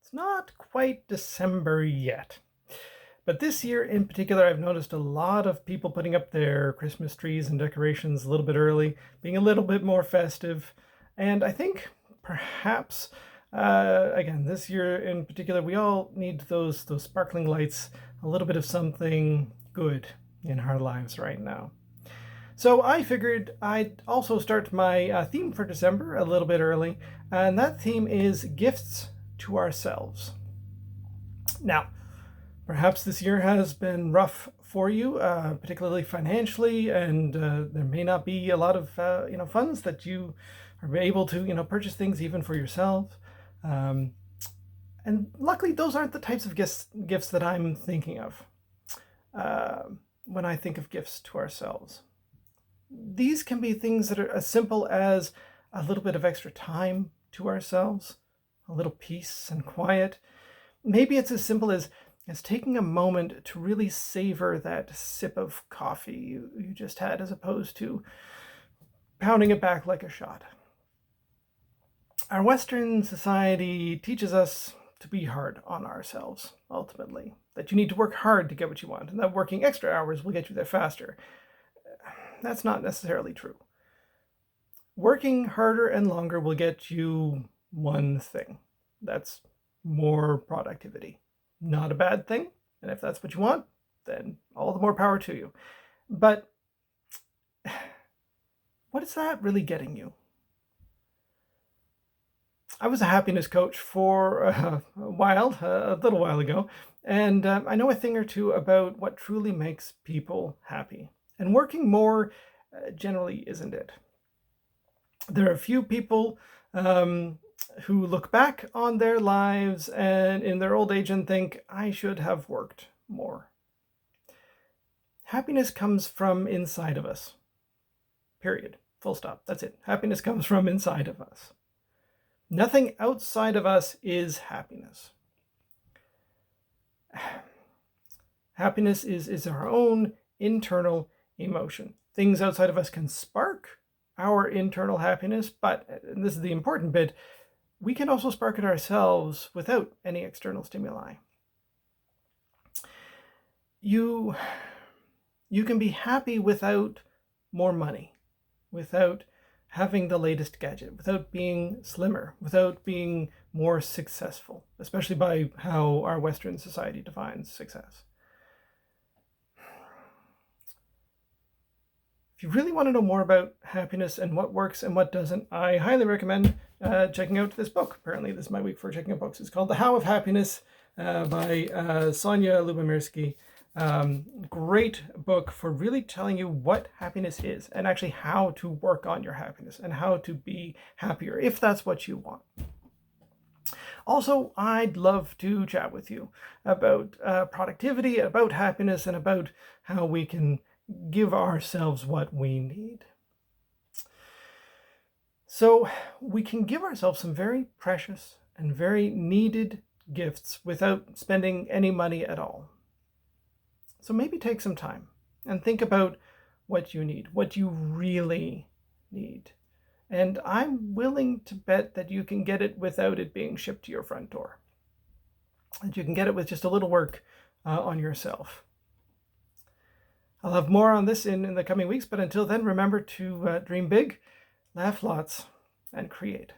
It's not quite December yet. But this year in particular, I've noticed a lot of people putting up their Christmas trees and decorations a little bit early, being a little bit more festive. And I think perhaps, again, this year in particular, we all need those sparkling lights, a little bit of something good in our lives right now. So I figured I'd also start my theme for December a little bit early, and that theme is gifts to ourselves. Now, perhaps this year has been rough for you, particularly financially, and there may not be a lot of funds that you are able to purchase things even for yourself. Um, and luckily, those aren't the types of gifts that I'm thinking of uh, when I think of gifts to ourselves. These can be things that are as simple as a little bit of extra time to ourselves, a little peace and quiet. Maybe it's as simple as taking a moment to really savor that sip of coffee you just had, as opposed to pounding it back like a shot. Our Western society teaches us to be hard on ourselves, ultimately. That you need to work hard to get what you want, and that working extra hours will get you there faster. That's not necessarily true. Working harder and longer will get you one thing. That's more productivity. Not a bad thing, and if that's what you want, then all the more power to you. But what is that really getting you? I was a happiness coach for a little while ago, and I know a thing or two about what truly makes people happy. And working more generally isn't it. There are a few people who look back on their lives and in their old age and think, I should have worked more. Happiness comes from inside of us. Period. Full stop. That's it. Happiness comes from inside of us. Nothing outside of us is happiness. Happiness is our own internal emotion. Things outside of us can spark our internal happiness, but, and this is the important bit, we can also spark it ourselves without any external stimuli. You can be happy without more money, without having the latest gadget, without being slimmer, without being more successful, especially by how our Western society defines success. If you really want to know more about happiness and what works and what doesn't, I highly recommend checking out this book. Apparently, this is my week for checking out books. It's called The How of Happiness by Sonia Lyubomirsky. Great book for really telling you what happiness is and actually how to work on your happiness and how to be happier if that's what you want. Also, I'd love to chat with you about productivity, about happiness, and about how we can give ourselves what we need. So we can give ourselves some very precious and very needed gifts without spending any money at all. So maybe take some time and think about what you need, what you really need. And I'm willing to bet that you can get it without it being shipped to your front door. That you can get it with just a little work on yourself. I'll have more on this in the coming weeks, but until then, remember to dream big, laugh lots, and create.